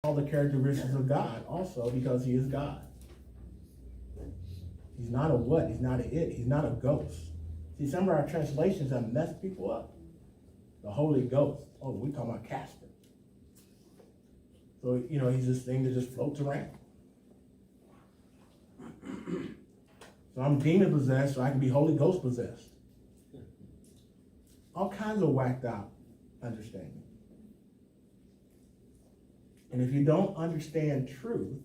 all the characteristics of God also because he is God. He's not a what? He's not a it. He's not a ghost. See, some of our translations have messed people up. The Holy Ghost. Oh, we talking about Casper. So, he's this thing that just floats around. So I'm demon possessed, so I can be Holy Ghost possessed. All kinds of whacked out understanding. And if you don't understand truth,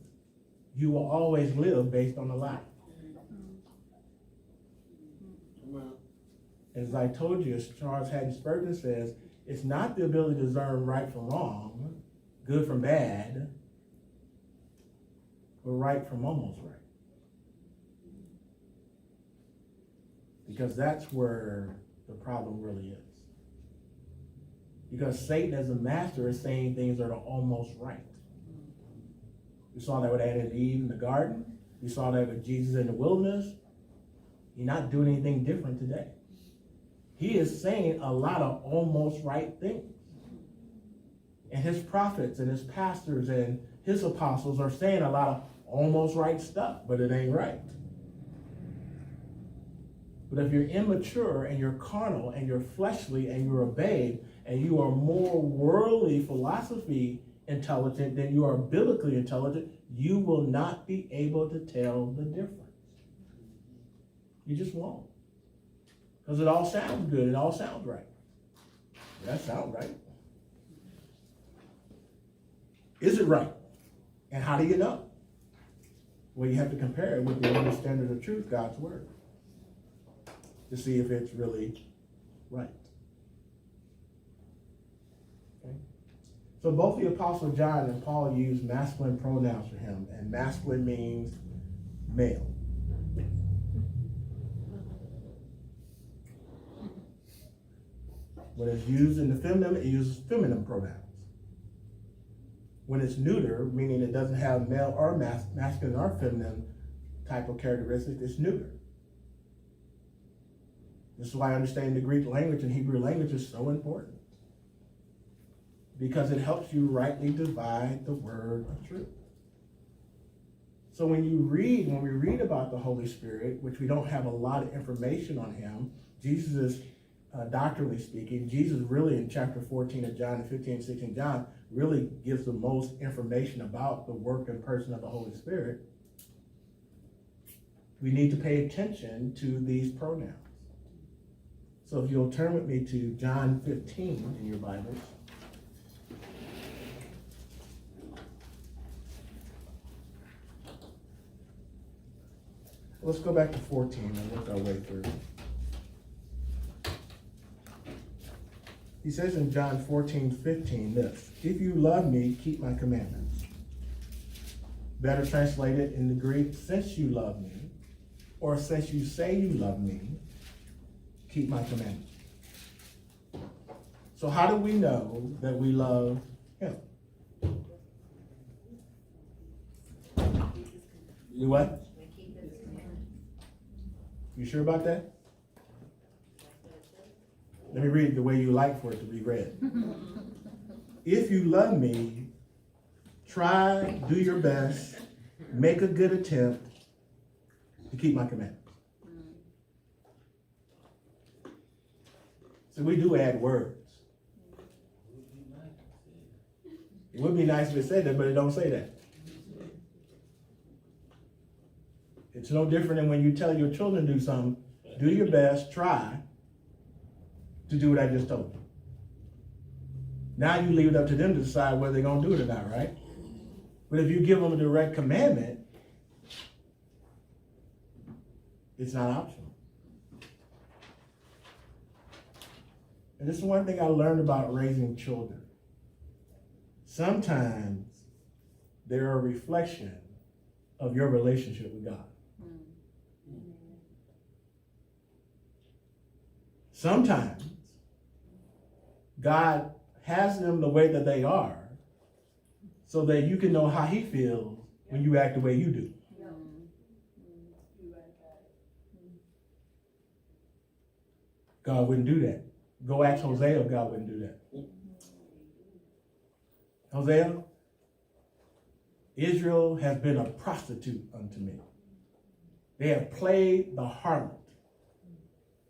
you will always live based on a lie. As I told you, as Charles Haddon Spurgeon says, it's not the ability to discern right from wrong, good from bad, but right from almost right. Because that's where the problem really is. Because Satan as a master is saying things that are almost right. We saw that with Adam and Eve in the garden. We saw that with Jesus in the wilderness. He's not doing anything different today. He is saying a lot of almost right things. And his prophets and his pastors and his apostles are saying a lot of almost right stuff, but it ain't right. But if you're immature and you're carnal and you're fleshly and you're a babe and you are more worldly philosophy intelligent than you are biblically intelligent, you will not be able to tell the difference. You just won't. Because it all sounds good. It all sounds right. That sounds right. Is it right? And how do you know? Well, you have to compare it with the understanding of truth, God's word, to see if it's really right. Okay? So both the Apostle John and Paul use masculine pronouns for him, and masculine means male. When it's used in the feminine, it uses feminine pronouns. When it's neuter, meaning it doesn't have male or masculine or feminine type of characteristics, it's neuter. This is why understanding the Greek language and Hebrew language is so important. Because it helps you rightly divide the word of truth. So when we read about the Holy Spirit, which we don't have a lot of information on him, Jesus is doctrinally speaking, Jesus really in chapter 14 of John and 15 and 16 John really gives the most information about the work and person of the Holy Spirit. We need to pay attention to these pronouns. So if you'll turn with me to John 15 in your Bibles. Let's go back to 14 and work our way through. He says in John 14:15 this, if you love me, keep my commandments. Better translated in the Greek, since you love me, or since you say you love me, keep my commandments. So how do we know that we love him? You what? You sure about that? Let me read it the way you like for it to be read. If you love me, try, do your best, make a good attempt to keep my commandments. So we do add words. It would be nice if it said that, but it don't say that. It's no different than when you tell your children to do something, do your best, try to do what I just told you. Now you leave it up to them to decide whether they're going to do it or not, right? But if you give them a direct commandment, it's not optional. And this is one thing I learned about raising children. Sometimes they're a reflection of your relationship with God. Sometimes God has them the way that they are so that you can know how he feels when you act the way you do. God wouldn't do that. Go ask Hosea if God wouldn't do that. Hosea, Israel has been a prostitute unto me. They have played the harlot.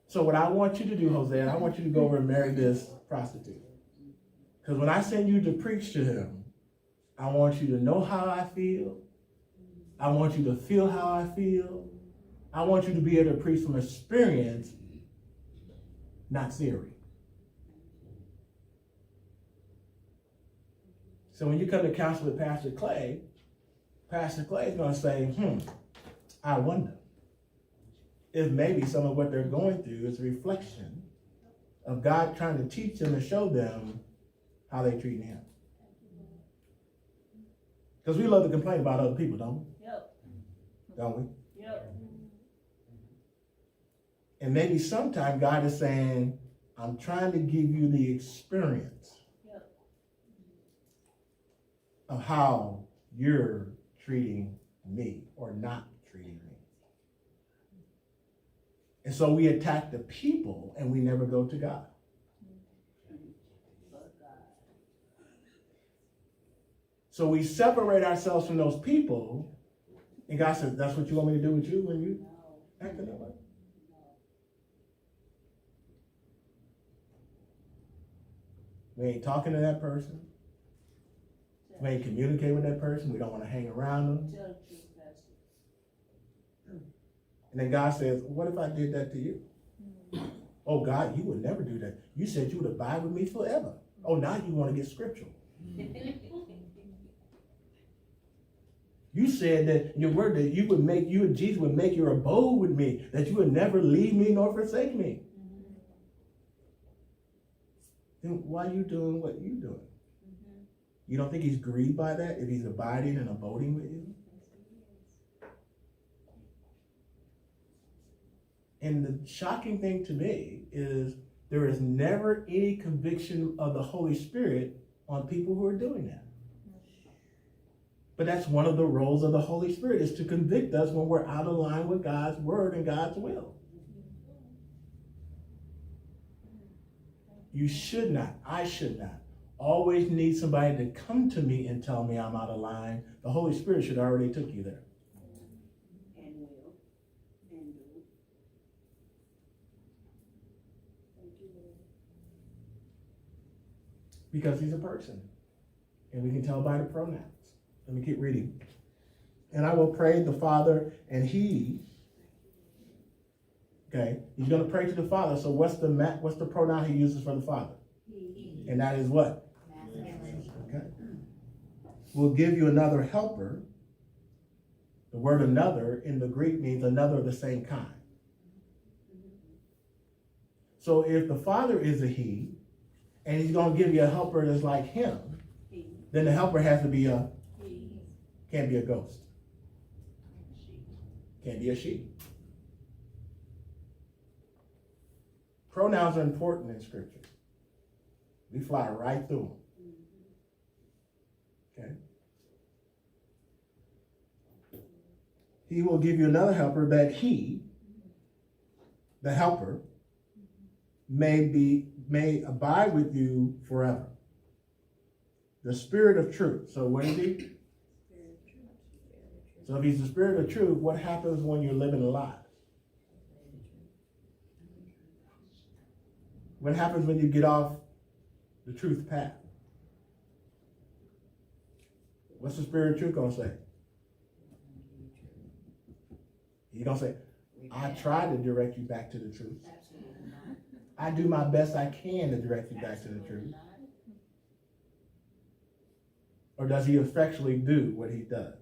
So what I want you to do, Jose, I want you to go over and marry this prostitute. Because when I send you to preach to him, I want you to know how I feel. I want you to feel how I feel. I want you to be able to preach from experience, not theory. So when you come to counsel with Pastor Clay is going to say, I wonder if maybe some of what they're going through is a reflection of God trying to teach them and show them how they treat him. Because we love to complain about other people, don't we? Yep. Don't we? Yep. And maybe sometime God is saying, I'm trying to give you the experience of how you're treating me or not treating me. And so we attack the people and we never go to God. So we separate ourselves from those people, and God says, that's what you want me to do with you when you act that way? We ain't talking to that person. We ain't communicating with that person. We don't want to hang around them. And then God says, what if I did that to you? Oh, God, you would never do that. You said you would abide with me forever. Oh, now you want to get scriptural. You said that your word that you and Jesus would make your abode with me, that you would never leave me nor forsake me. Then why are you doing what you're doing? You don't think he's grieved by that if he's abiding and abiding with you? And the shocking thing to me is there is never any conviction of the Holy Spirit on people who are doing that. But that's one of the roles of the Holy Spirit, is to convict us when we're out of line with God's word and God's will. You should not, I should not, always need somebody to come to me and tell me I'm out of line. The Holy Spirit should already took you there. And will. And do. Thank you, Lord. Because he's a person. And we can tell by the pronouns. Let me keep reading. And I will pray the Father, and he, okay, he's going to pray to the Father. So what's the pronoun he uses for the Father? He. And that is what? Okay. We'll give you another helper. The word another in the Greek means another of the same kind. So if the Father is a he, and he's going to give you a helper that's like him, then the helper has to be can't be a ghost. Can't be a she. Pronouns are important in Scripture. We fly right through them. Okay? He will give you another helper that he, the helper, may abide with you forever. The Spirit of truth. So what is he? So if he's the Spirit of truth, what happens when you're living a lie? What happens when you get off the truth path? What's the Spirit of truth going to say? He's going to say, I try to direct you back to the truth. I do my best I can to direct you back to the truth. Or does he effectually do what he does?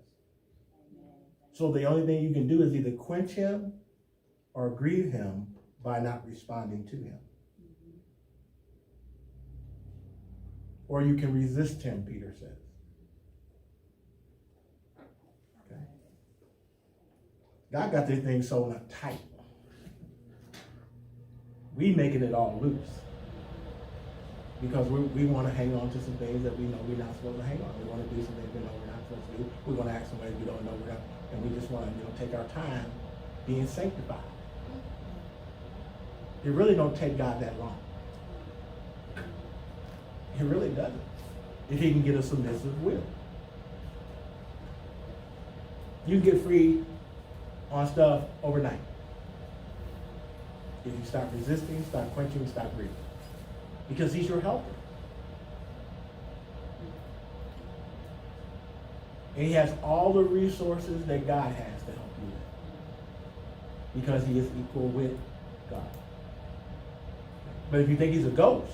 So the only thing you can do is either quench him or grieve him by not responding to him. Or you can resist him, Peter says. Okay. God got this thing so tight. We making it all loose. Because we want to hang on to some things that we know we're not supposed to hang on. We want to do some things we know we're not supposed to do. We want to act some ways we don't know we're not. And we just want to take our time being sanctified. It really don't take God that long. It really doesn't. If he can get a submissive will. You can get free on stuff overnight. If you stop resisting, stop quenching, stop grieving. Because he's your helper. And he has all the resources that God has to help you with. Because he is equal with God. But if you think he's a ghost,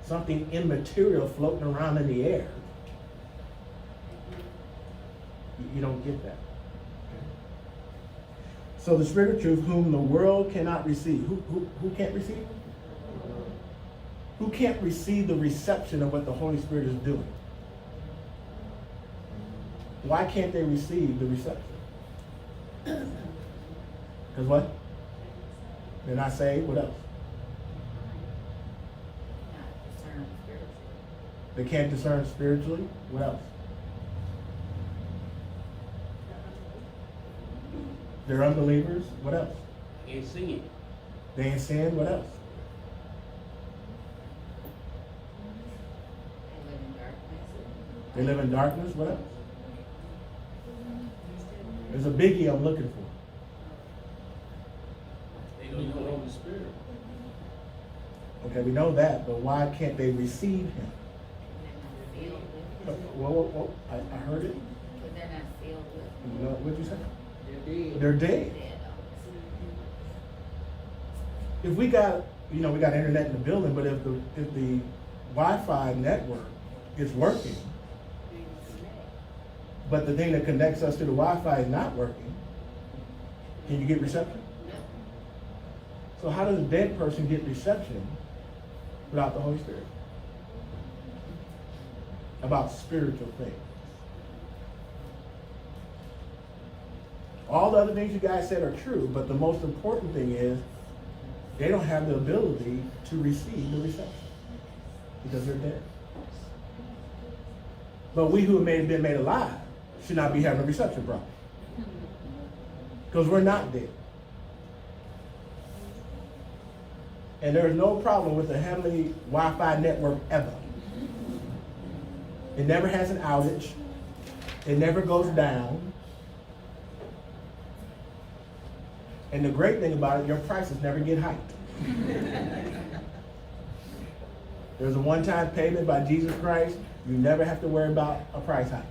something immaterial floating around in the air, you don't get that. Okay? So the Spirit of truth, whom the world cannot receive. Who can't receive? Who can't receive the reception of what the Holy Spirit is doing? Why can't they receive the reception? Because what? They're not saved. What else? They can't discern spiritually. What else? They're unbelievers. What else? They ain't singing. They ain't sin. What else? They live in darkness. What else? There's a biggie I'm looking for. They don't know the Holy Spirit. Okay, we know that, but why can't they receive him? Whoa, I heard it. But they're not sealed with. You know, what'd you say? They're dead. They're dead. If we got, we got internet in the building, but if the Wi-Fi network is working, but the thing that connects us to the Wi-Fi is not working, can you get reception? So how does a dead person get reception without the Holy Spirit? About spiritual things. All the other things you guys said are true, but the most important thing is they don't have the ability to receive the reception because they're dead. But we who have been made alive should not be having a reception problem because we're not dead. And there's no problem with the heavenly Wi-Fi network ever. It never has an outage. It never goes down. And the great thing about it, your prices never get hiked. There's a one-time payment by Jesus Christ. You never have to worry about a price hike.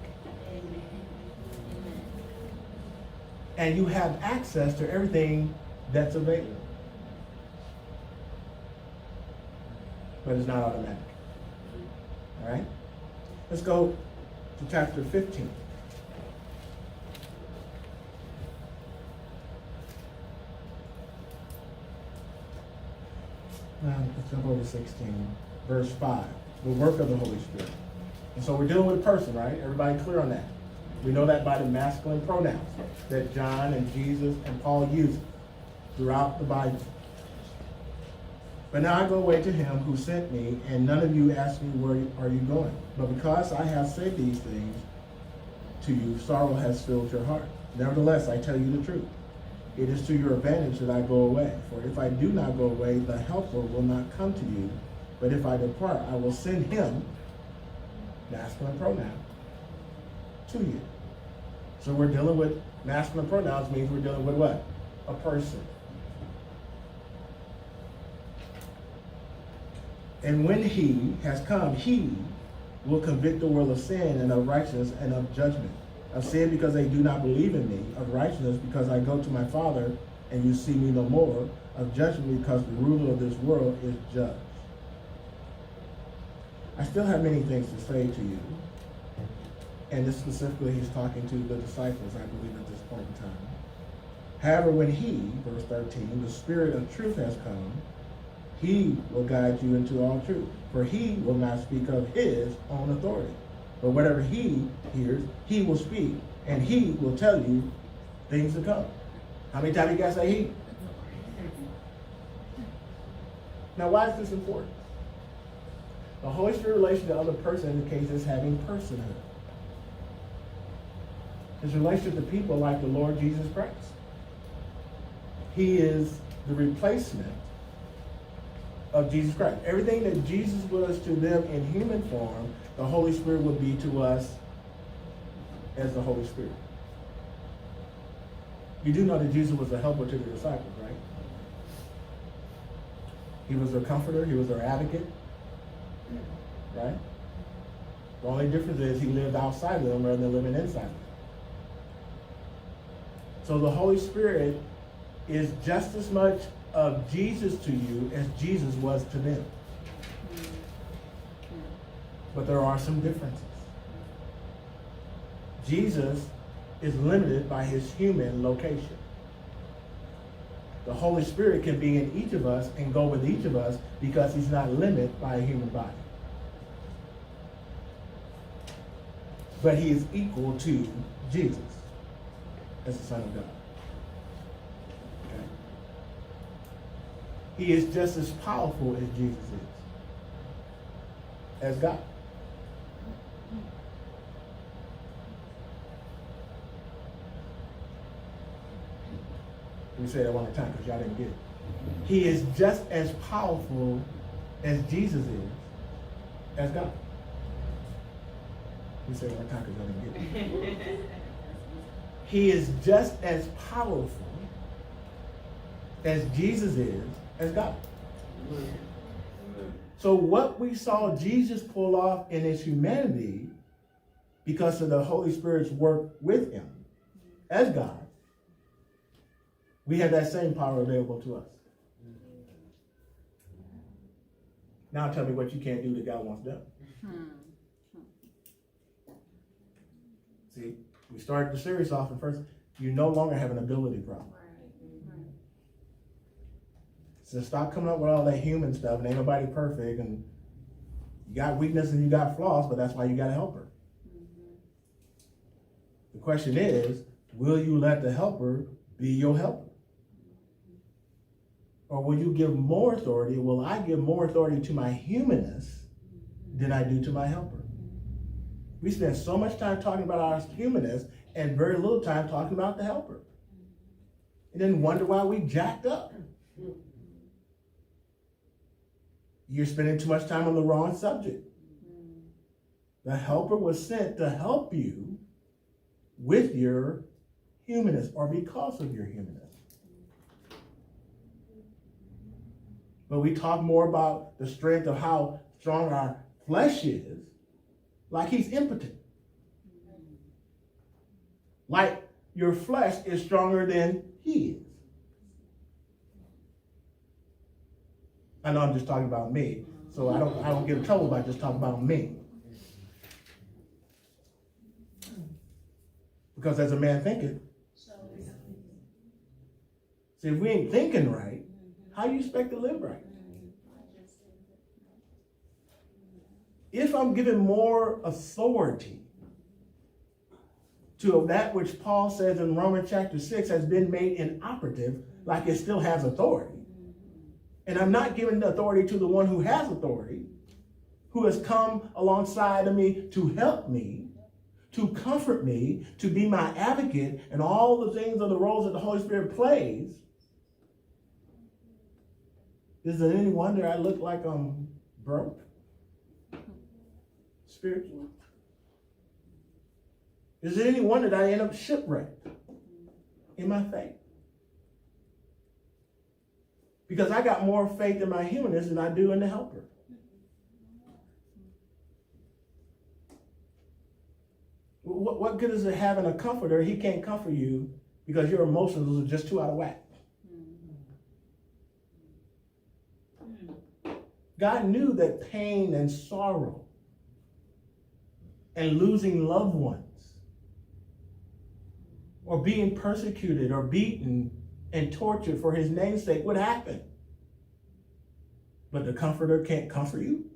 And you have access to everything that's available. But it's not automatic. All right? Let's go to chapter 15. Let's jump over 16. Verse 5. The work of the Holy Spirit. And so we're dealing with a person, right? Everybody clear on that? We know that by the masculine pronouns that John and Jesus and Paul use throughout the Bible. But now I go away to him who sent me, and none of you ask me, where are you going? But because I have said these things to you, sorrow has filled your heart. Nevertheless, I tell you the truth. It is to your advantage that I go away. For if I do not go away, the Helper will not come to you. But if I depart, I will send him, masculine pronoun, to you. So we're dealing with masculine pronouns means we're dealing with what? A person. And when he has come, he will convict the world of sin and of righteousness and of judgment. Of sin because they do not believe in me. Of righteousness because I go to my Father and you see me no more. Of judgment because the ruler of this world is judged. I still have many things to say to you. And this specifically he's talking to the disciples, I believe, at this point in time. However, when he, verse 13, the Spirit of truth has come, he will guide you into all truth. For he will not speak of his own authority. But whatever he hears, he will speak, and he will tell you things to come. How many times you guys say he? Now, why is this important? The Holy Spirit relation to other person indicates as having personhood. His relationship to people like the Lord Jesus Christ. He is the replacement of Jesus Christ. Everything that Jesus was to them in human form, the Holy Spirit will be to us as the Holy Spirit. You do know that Jesus was a helper to the disciples, right? He was their comforter. He was their advocate, right? The only difference is he lived outside of them rather than living inside of them. So the Holy Spirit is just as much of Jesus to you as Jesus was to them. But there are some differences. Jesus is limited by his human location. The Holy Spirit can be in each of us and go with each of us because he's not limited by a human body. But he is equal to Jesus as the Son of God. Okay? He is just as powerful as Jesus is, as God. Let me say that one more time because y'all didn't get it. He is just as powerful as Jesus is, as God. Let me say it one more time because y'all didn't get it. He is just as powerful as Jesus is, as God. So what we saw Jesus pull off in his humanity because of the Holy Spirit's work with him as God, we have that same power available to us. Now tell me what you can't do that God wants done. See, we started the series off and first, you no longer have an ability problem. So stop coming up with all that human stuff and ain't nobody perfect and you got weakness and you got flaws, but that's why you got a helper. The question is, will you let the helper be your helper? Or will you give more authority? Will I give more authority to my humanness than I do to my helper? We spend so much time talking about our humanness and very little time talking about the helper. And then wonder why we jacked up. You're spending too much time on the wrong subject. The helper was sent to help you with your humanness or because of your humanness. But we talk more about the strength of how strong our flesh is, like he's impotent. Like your flesh is stronger than he is. I know I'm just talking about me, so I don't get in trouble by just talking about me. Because as a man thinketh, see, if we ain't thinking right, how do you expect to live right? If I'm giving more authority to that which Paul says in Romans chapter 6 has been made inoperative, like it still has authority, and I'm not giving the authority to the one who has authority, who has come alongside of me to help me, to comfort me, to be my advocate, and all the things of the roles that the Holy Spirit plays, is it any wonder I look like I'm broke? Spiritually? Is it any wonder that I end up shipwrecked in my faith? Because I got more faith in my humanness than I do in the helper. What good is it having a comforter? He can't comfort you because your emotions are just too out of whack. God knew that pain and sorrow and losing loved ones or being persecuted or beaten and tortured for his name's sake would happen. But the comforter can't comfort you.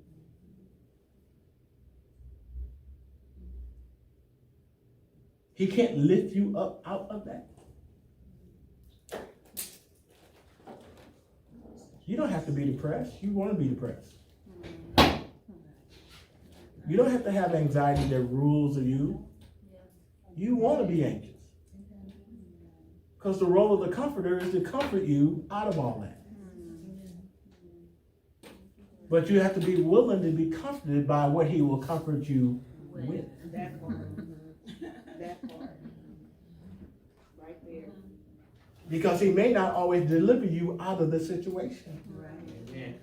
He can't lift you up out of that. You don't have to be depressed. You want to be depressed. You don't have to have anxiety that rules you. You want to be anxious. Because the role of the comforter is to comfort you out of all that. But you have to be willing to be comforted by what he will comfort you with. That part. That Because he may not always deliver you out of the situation. Amen.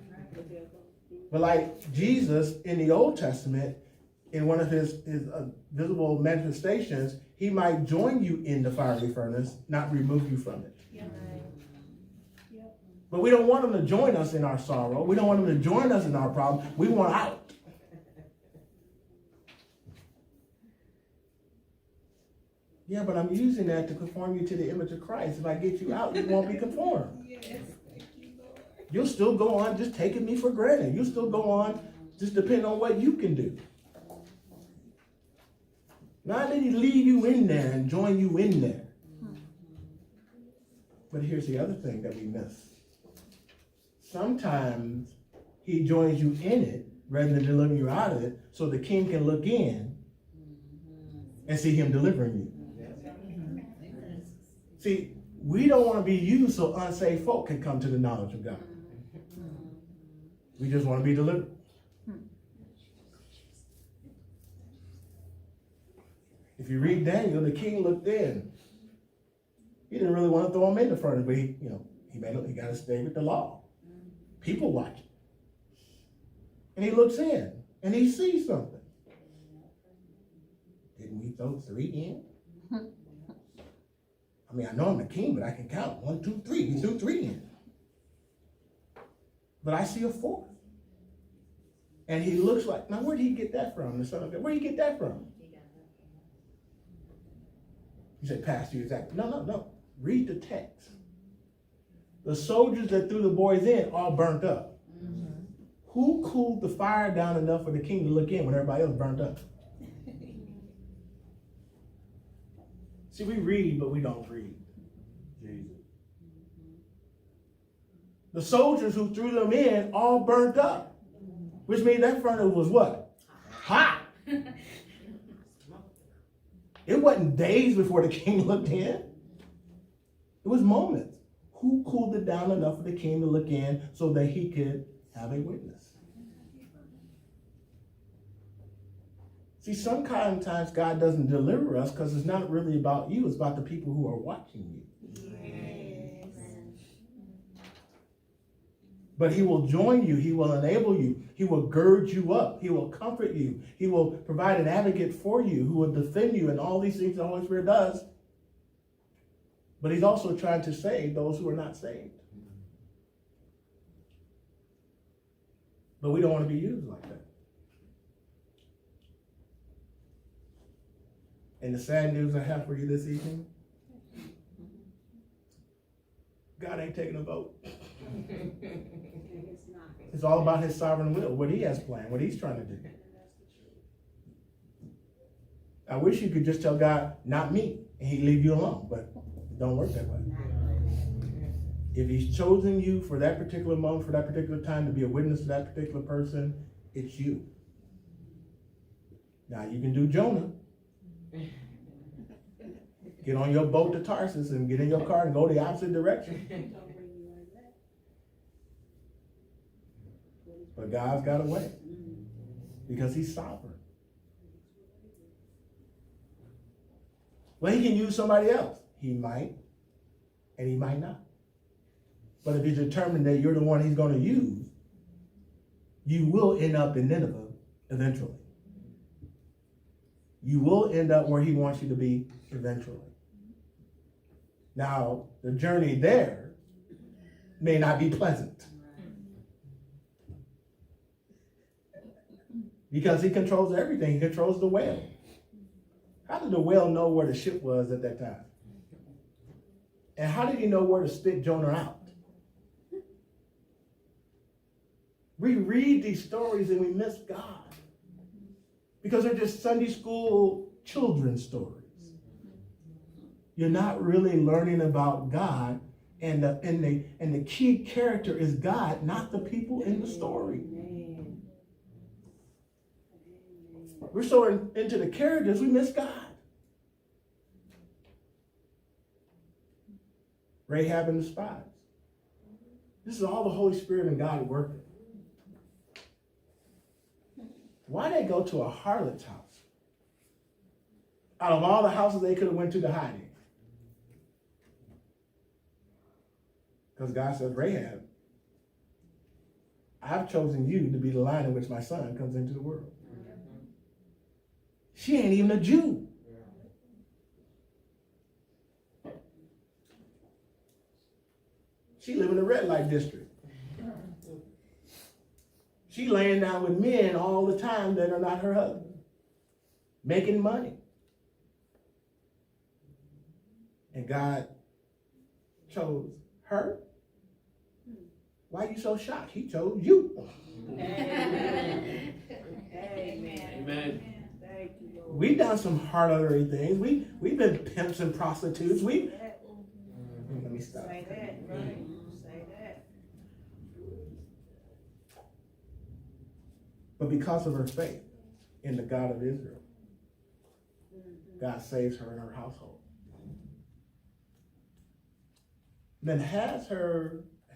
But like Jesus in the Old Testament, in one of his visible manifestations, he might join you in the fiery furnace, not remove you from it. But we don't want him to join us in our sorrow. We don't want him to join us in our problem. We want out. Yeah, but I'm using that to conform you to the image of Christ. If I get you out, you won't be conformed. You'll still go on just taking me for granted. You'll still go on just depending on what you can do. Not that he leave you in there and join you in there. But here's the other thing that we miss. Sometimes he joins you in it rather than delivering you out of it, so the king can look in and see him delivering you. See, we don't want to be used so unsaved folk can come to the knowledge of God. We just want to be delivered. If you read Daniel, the king looked in. He didn't really want to throw him in the furnace, but he got to stay with the law. People watching. And he looks in and he sees something. Didn't we throw 3 in? I mean, I know I'm the king, but I can count. 1, 2, 3. We threw 3 in. But I see a 4th. And he looks like, now where did he get that from? The son of God. Where did he get that from? You say, Pastor, exactly. No. Read the text. The soldiers that threw the boys in all burnt up. Mm-hmm. Who cooled the fire down enough for the king to look in when everybody else burnt up? See, we read, but we don't read. Jesus. The soldiers who threw them in all burnt up. Which means that furnace was what? Hot. It wasn't days before the king looked in. It was moments. Who cooled it down enough for the king to look in so that he could have a witness? See, sometimes God doesn't deliver us because it's not really about you. It's about the people who are watching you. Yes. But he will join you. He will enable you. He will gird you up. He will comfort you. He will provide an advocate for you who will defend you and all these things the Holy Spirit does. But he's also trying to save those who are not saved. But we don't want to be used like that. And the sad news I have for you this evening, God ain't taking a vote. It's all about his sovereign will, what he has planned, what he's trying to do. I wish you could just tell God, not me, and he'd leave you alone, but it don't work that way. If he's chosen you for that particular moment, for that particular time, to be a witness to that particular person, it's you. Now, you can do Jonah. Get on your boat to Tarsus and get in your car and go the opposite direction. But God's got a way because he's sovereign. Well, he can use somebody else. He might, and he might not. But if he's determined that you're the one he's going to use, you will end up in Nineveh eventually. You will end up where he wants you to be eventually. Now, the journey there may not be pleasant. Because he controls everything. He controls the whale. How did the whale know where the ship was at that time? And how did he know where to spit Jonah out? We read these stories and we miss God. Because they're just Sunday school children's stories. You're not really learning about God, and the key character is God, not the people in the story. We're so into the characters, we miss God. Rahab and the spies. This is all the Holy Spirit and God working. Why they go to a harlot's house? Out of all the houses they could have went to hide in. Because God says, Rahab, I've chosen you to be the line in which my son comes into the world. She ain't even a Jew. She live in the red light district. She laying down with men all the time that are not her husband, making money. And God chose her. Why are you so shocked? He chose you. Amen. Amen. Thank you, Lord. We've done some hard-uttery things. We've been pimps and prostitutes. Let me stop. Say that, right? Say that. But because of her faith in the God of Israel, God saves her and her household. Then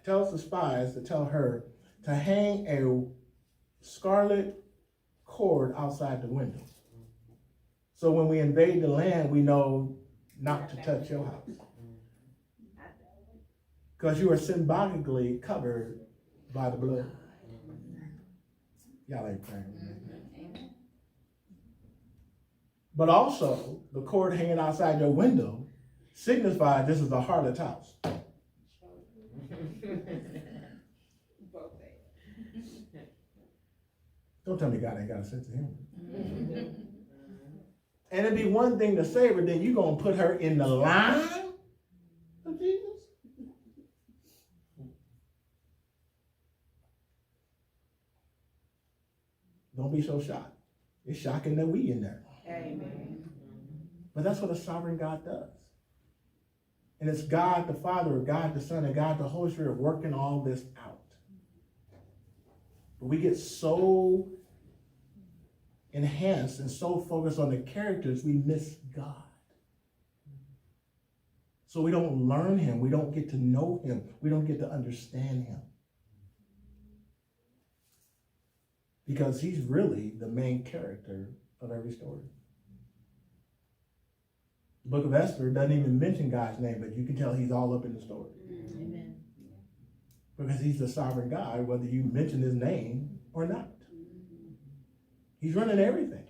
tells the spies to tell her to hang a scarlet cord outside the window. So when we invade the land, we know not to touch your house. Because you are symbolically covered by the blood. Y'all ain't praying. Amen. But also, the cord hanging outside your window signifies this is a harlot's house. Don't tell me God ain't got a sense of humor. And it'd be one thing to save her, then you're going to put her in the line of Jesus? Don't be so shocked. It's shocking that we in there. Amen. But that's what a sovereign God does. And it's God the Father, God the Son, and God the Holy Spirit working all this out. But we get so enhanced and so focused on the characters, we miss God. So we don't learn him. We don't get to know him. We don't get to understand him. Because he's really the main character of every story. The book of Esther doesn't even mention God's name, but you can tell he's all up in the story. Amen. Because he's the sovereign God, whether you mention his name or not. He's running everything.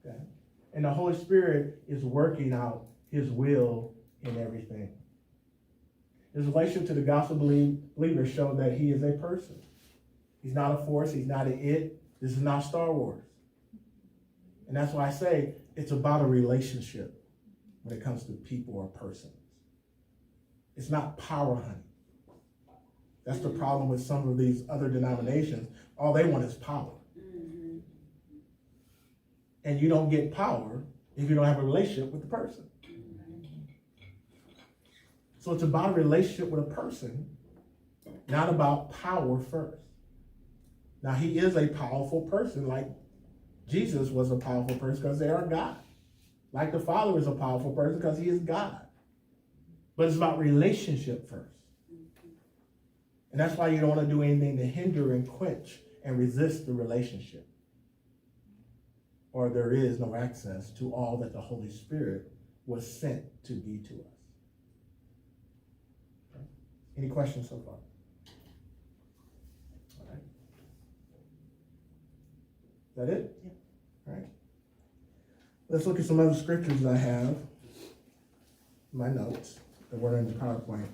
Okay? And the Holy Spirit is working out his will in everything. His relationship to the gospel believers show that he is a person. He's not a force. He's not an it. This is not Star Wars. And that's why I say it's about a relationship when it comes to people or persons. It's not power hunting. That's the problem with some of these other denominations. All they want is power. And you don't get power if you don't have a relationship with the person. So it's about a relationship with a person, not about power first. Now, he is a powerful person, like Jesus was a powerful person because they are God. Like the Father is a powerful person because he is God. But it's about relationship first. And that's why you don't want to do anything to hinder and quench and resist the relationship. Or there is no access to all that the Holy Spirit was sent to be to us. Okay. Any questions so far? All right. Is that it? Yep. All right. Let's look at some other scriptures I have in my notes that were in the PowerPoint.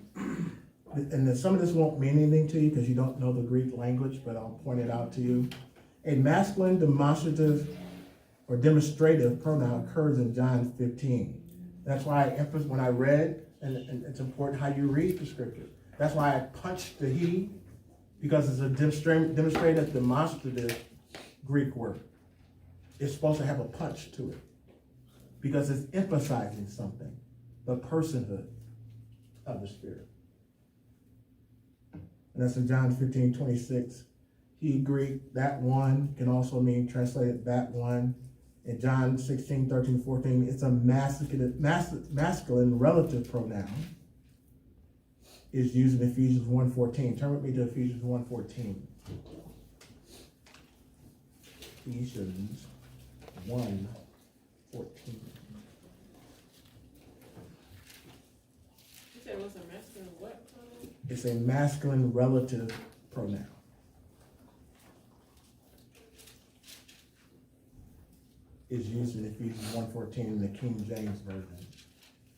And then some of this won't mean anything to you because you don't know the Greek language, but I'll point it out to you. A masculine demonstrative or demonstrative pronoun occurs in John 15. That's why I emphasize when I read, and it's important how you read the scriptures. That's why I punched the he, because it's a demonstrative, demonstrative Greek word. It's supposed to have a punch to it because it's emphasizing something, the personhood of the Spirit. And that's in John 15:26. He, Greek, that one can also mean translated that one. In John 16:13-14, it's a masculine relative pronoun. Is used in Ephesians 1:14. Turn with me to Ephesians 1:14. Ephesians 1:14. You said it was a masculine what? It's a masculine relative pronoun. It's used in Ephesians 1:14 in the King James Version.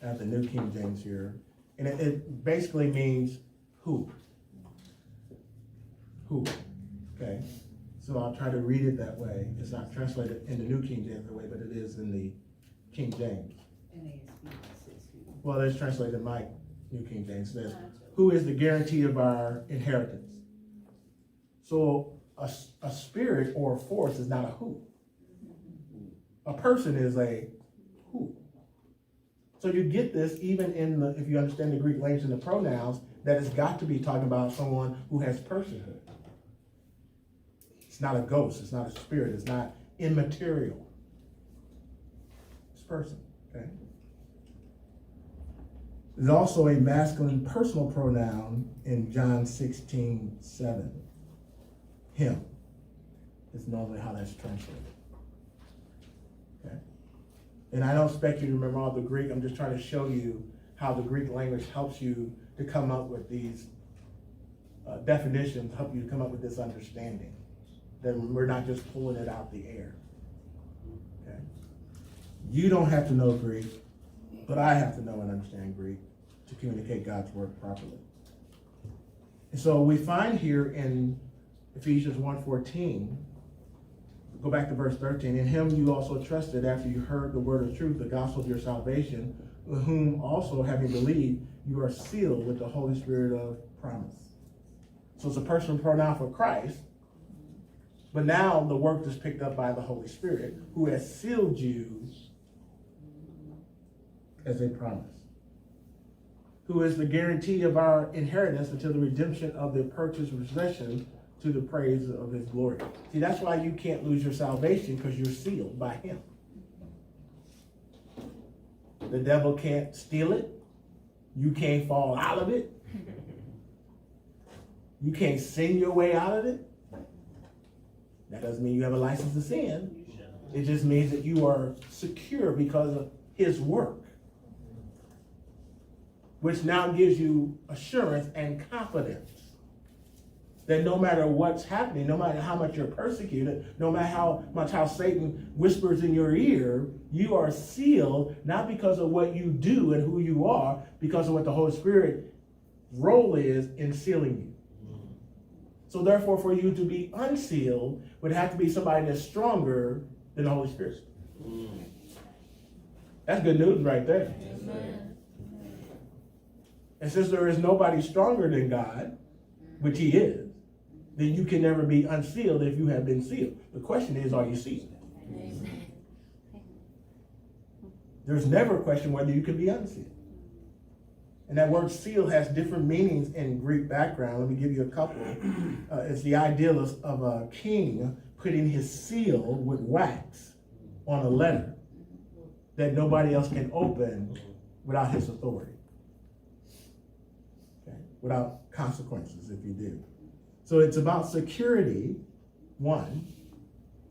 I have the New King James here. And it basically means who. Who. Okay? So I'll try to read it that way. It's not translated in the New King James that way, but it is in the King James. Well, it's translated in my New King James. It says, who is the guarantee of our inheritance? So a spirit or a force is not a who. A person is a who. So you get this even in if you understand the Greek language and the pronouns, that it's got to be talking about someone who has personhood. It's not a ghost, it's not a spirit, it's not immaterial. It's person, okay? There's also a masculine personal pronoun in John 16:7. Him is normally how that's translated. Okay? And I don't expect you to remember all the Greek. I'm just trying to show you how the Greek language helps you to come up with these definitions, help you to come up with this understanding. That we're not just pulling it out the air. Okay? You don't have to know Greek, but I have to know and understand Greek to communicate God's word properly. And so we find here in Ephesians 1:14, go back to verse 13, in him you also trusted after you heard the word of truth, the gospel of your salvation, with whom also having believed, you are sealed with the Holy Spirit of promise. So it's a personal pronoun for Christ, but now the work is picked up by the Holy Spirit, who has sealed you as a promise, who is the guarantee of our inheritance until the redemption of the purchased possession to the praise of his glory. See, that's why you can't lose your salvation, because you're sealed by him. The devil can't steal it. You can't fall out of it. You can't sin your way out of it. That doesn't mean you have a license to sin. It just means that you are secure because of his work, which now gives you assurance and confidence that no matter what's happening, no matter how much you're persecuted, no matter how much Satan whispers in your ear, you are sealed, not because of what you do and who you are, because of what the Holy Spirit's role is in sealing you. So therefore, for you to be unsealed would have to be somebody that's stronger than the Holy Spirit. That's good news right there. Amen. And since there is nobody stronger than God, which he is, then you can never be unsealed if you have been sealed. The question is, are you sealed? Amen. There's never a question whether you can be unsealed. And that word seal has different meanings in Greek background. Let me give you a couple. It's the idea of a king putting his seal with wax on a letter that nobody else can open without his authority. Okay? Without consequences if you do. So it's about security, one.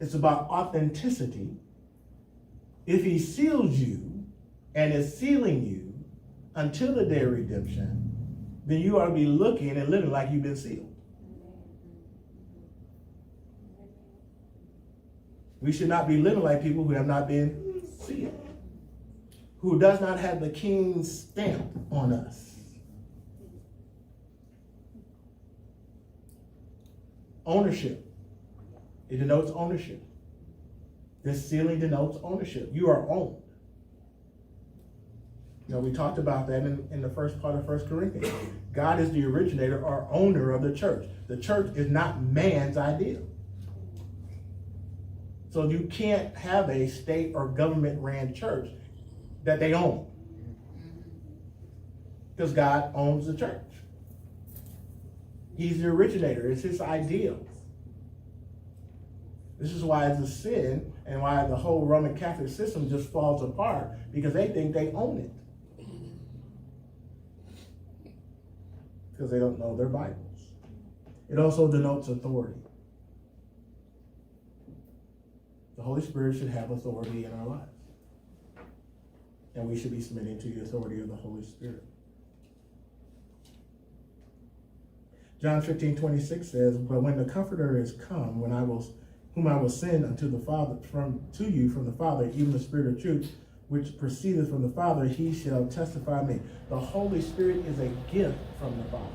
It's about authenticity. If he seals you and is sealing you until the day of redemption, then you ought to be looking and living like you've been sealed. We should not be living like people who have not been sealed, who does not have the king's stamp on us. Ownership. It denotes ownership. This sealing denotes ownership. You are owned. You know, we talked about that in the first part of 1 Corinthians. God is the originator or owner of the church. The church is not man's idea. So you can't have a state or government ran church that they own, because God owns the church. He's the originator. It's his ideals. This is why it's a sin and why the whole Roman Catholic system just falls apart, because they think they own it. Because they don't know their Bibles. It also denotes authority. The Holy Spirit should have authority in our lives. And we should be submitting to the authority of the Holy Spirit. John 15:26 says, but when the Comforter is come, whom I will send unto the Father to you from the Father, even the Spirit of truth, which proceedeth from the Father, he shall testify me. The Holy Spirit is a gift from the Father.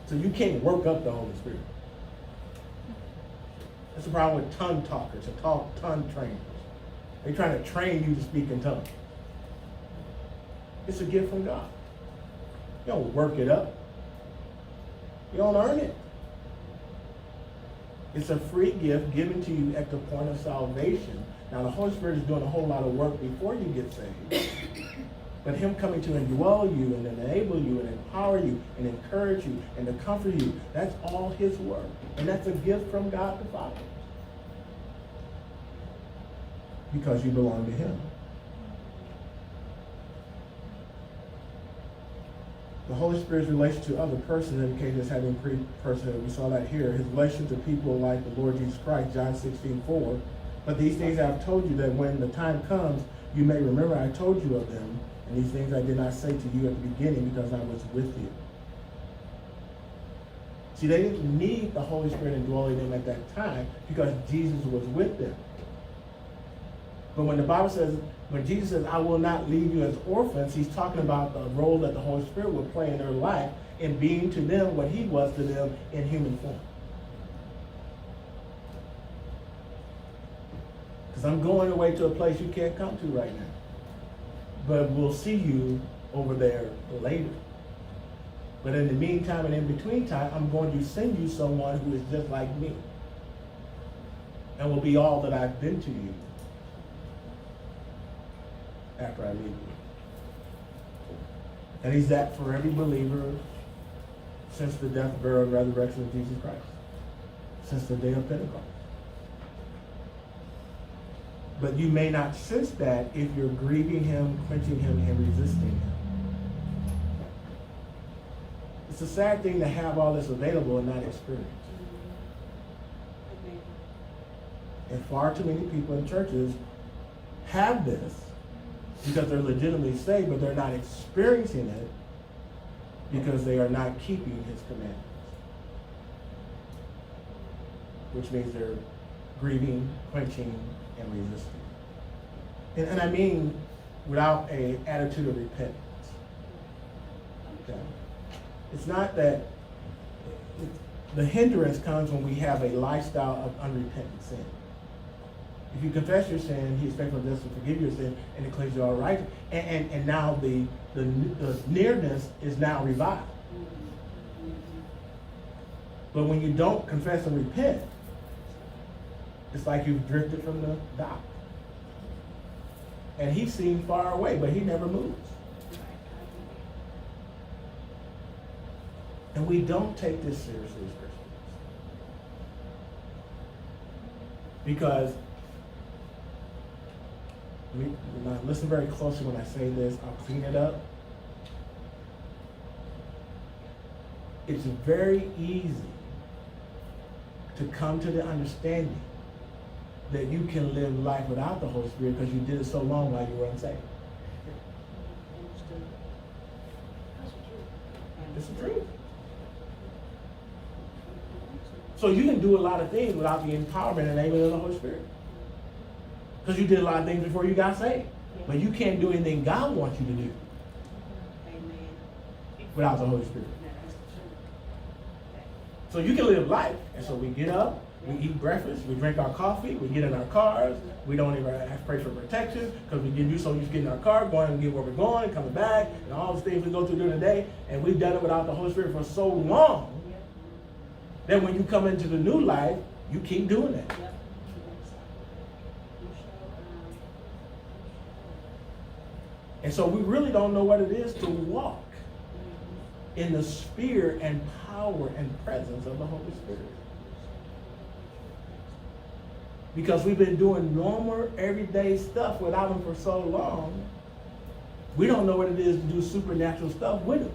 So you can't work up the Holy Spirit. That's the problem with tongue talkers and tongue trainers. They're trying to train you to speak in tongues. It's a gift from God. You don't work it up. You don't earn it. It's a free gift given to you at the point of salvation. Now, the Holy Spirit is doing a whole lot of work before you get saved. But him coming to indwell you and enable you and empower you and encourage you and to comfort you, that's all his work. And that's a gift from God the Father. Because you belong to him. The Holy Spirit's relation to other persons indicated as having pre-personhood. We saw that here. His relation to people like the Lord Jesus Christ, John 16:4. But these things I have told you, that when the time comes, you may remember I told you of them. And these things I did not say to you at the beginning because I was with you. See, they didn't need the Holy Spirit indwelling them at that time because Jesus was with them. But when the Bible says, when Jesus says, I will not leave you as orphans, he's talking about the role that the Holy Spirit will play in their life in being to them what he was to them in human form. Because I'm going away to a place you can't come to right now. But we'll see you over there later. But in the meantime and in between time, I'm going to send you someone who is just like me. And will be all that I've been to you after I leave you. And he's that for every believer since the death, burial, and resurrection of Jesus Christ. Since the day of Pentecost. But you may not sense that if you're grieving him, quenching him, and resisting him. It's a sad thing to have all this available and not experience. And far too many people in churches have this because they're legitimately saved, but they're not experiencing it because they are not keeping his commandments. Which means they're grieving, quenching, and resisting. And I mean without an attitude of repentance. Okay? It's not that the hindrance comes when we have a lifestyle of unrepentant sin. If you confess your sin, he is faithful and just to forgive your sin and declares you all right. And now the nearness is now revived. But when you don't confess and repent, it's like you've drifted from the dock. And he's seen far away, but he never moves. And we don't take this seriously as Christians. Because, listen very closely when I say this, I'll clean it up. It's very easy to come to the understanding that you can live life without the Holy Spirit because you did it so long while you were unsaved. It's the truth. So you can do a lot of things without the empowerment and enablement of the Holy Spirit. Because you did a lot of things before you got saved. But you can't do anything God wants you to do without the Holy Spirit. So you can live life. And so we get up, we eat breakfast, we drink our coffee, we get in our cars, we don't even have to pray for protection because we get used to getting in our car, going and get where we're going, coming back, and all the things we go through during the day. And we've done it without the Holy Spirit for so long that when you come into the new life, you keep doing it. And so we really don't know what it is to walk in the sphere and power and presence of the Holy Spirit. Because we've been doing normal, everyday stuff without him for so long, we don't know what it is to do supernatural stuff with him.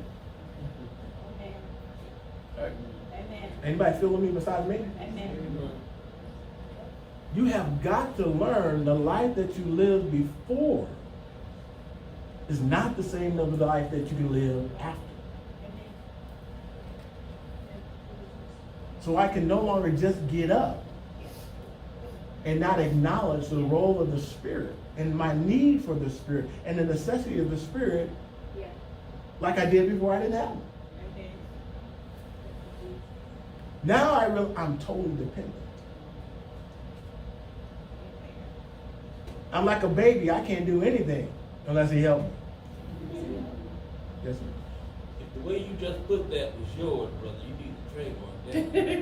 Amen. Anybody feel with me besides me? Amen. You have got to learn the life that you lived before is not the same as the life that you can live after. So I can no longer just get up and not acknowledge the role of the Spirit and my need for the Spirit and the necessity of the Spirit Yeah. like I did before I didn't have him. Amen. Now I'm totally dependent. I'm like a baby. I can't do anything unless he helps me. Yes, sir. If the way you just put that was yours, brother, you need to trademark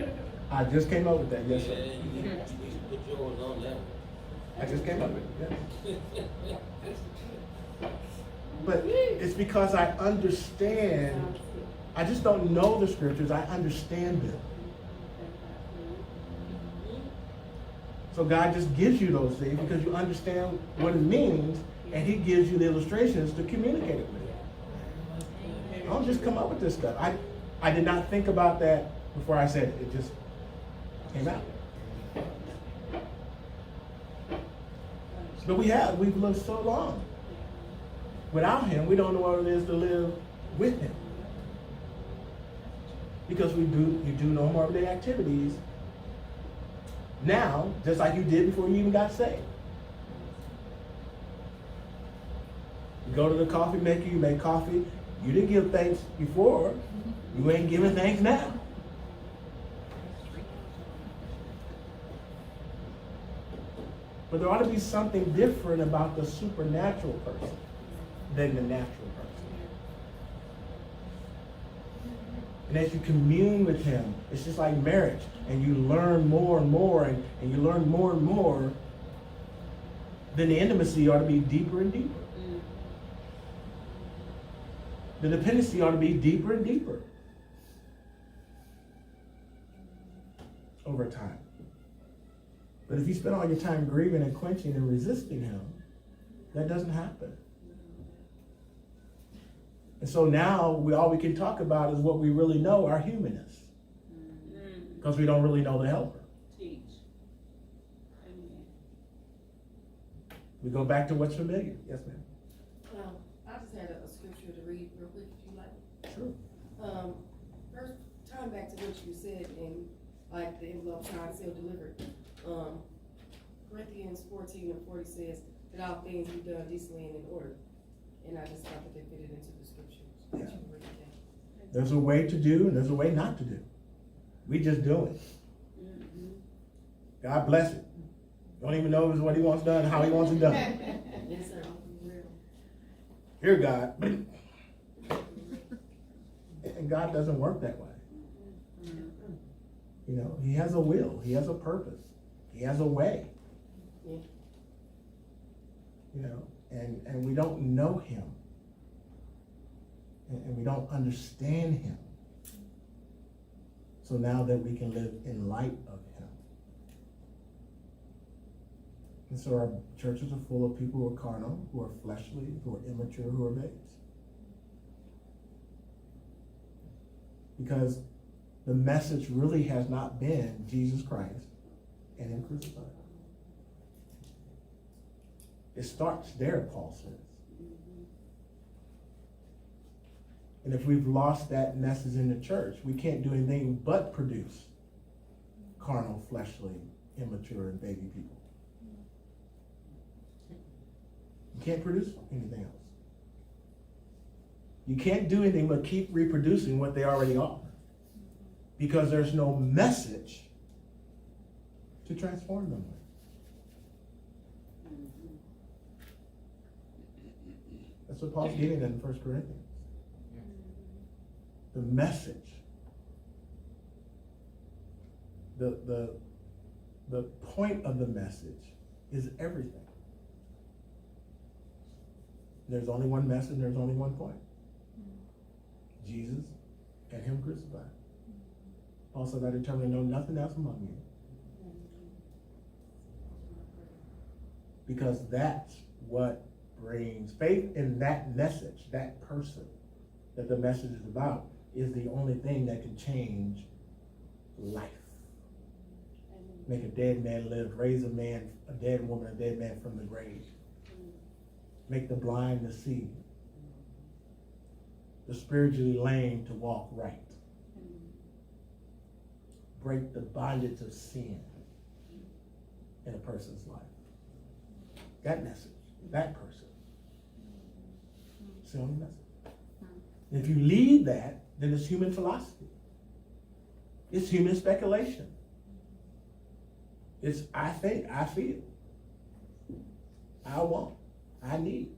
that. I just came up with that. Yes, Yeah, sir. you need to put yours on that one. I just came up with it. Yes. But it's because I understand. I just don't know the scriptures. I understand them. So God just gives you those things because you understand what it means, and he gives you the illustrations to communicate it with you. I don't just come up with this stuff. I did not think about that before I said it. It just came out. But we've lived so long. Without him, we don't know what it is to live with him. Because you do no more everyday activities now, just like you did before you even got saved. You go to the coffee maker, you make coffee. You didn't give thanks before. You ain't giving thanks now. But there ought to be something different about the supernatural person than the natural person. And as you commune with him, it's just like marriage. And you learn more and more, and you learn more and more, then the intimacy ought to be deeper and deeper. The dependency ought to be deeper and deeper over time. But if you spend all your time grieving and quenching and resisting him, that doesn't happen. And so now all we can talk about is what we really know, our humanness. Because we don't really know the helper. Teach. Amen. We go back to what's familiar. Yes, ma'am. I just had a scripture to read real quick, if you like. Sure. First, time back to what you said in, like, the envelope signed, sealed, delivered. Corinthians 14:40 says that all things be done decently and in order. And I just thought that they fitted into the scriptures. Yeah. That you read that. There's a way to do and there's a way not to do. We just do it. God bless it. Don't even know what he wants done, how he wants it done. Yes, sir. Real. Hear God. And God doesn't work that way. You know, he has a will. He has a purpose. He has a way. Yeah. You know, and we don't know him. And we don't understand him. So now that we can live in light of him. And so our churches are full of people who are carnal, who are fleshly, who are immature, who are babes. Because the message really has not been Jesus Christ and him crucified. It starts there, Paul says. And if we've lost that message in the church, we can't do anything but produce carnal, fleshly, immature, and baby people. You can't produce anything else. You can't do anything but keep reproducing what they already are. Because there's no message to transform them with. That's what Paul's getting in 1 Corinthians. The message. The point of the message is everything. There's only one message, there's only one point. Jesus and him crucified. Paul said, I determined to know nothing else among you. Because that's what brings faith in that message, that person that the message is about, is the only thing that can change life. Make a dead man live, raise a dead woman, a dead man from the grave. Make the blind to see. The spiritually lame to walk right. break the bondage of sin in a person's life. That message, that person. It's the only message. And if you leave that, then it's human philosophy. It's human speculation. It's I think, I feel, I want, I need.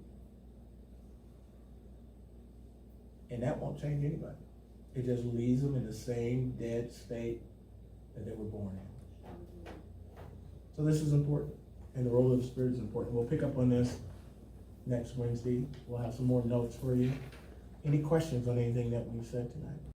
And that won't change anybody. It just leaves them in the same dead state that they were born in. So this is important. And the role of the Spirit is important. We'll pick up on this next Wednesday. We'll have some more notes for you. Any questions on anything that we've said tonight?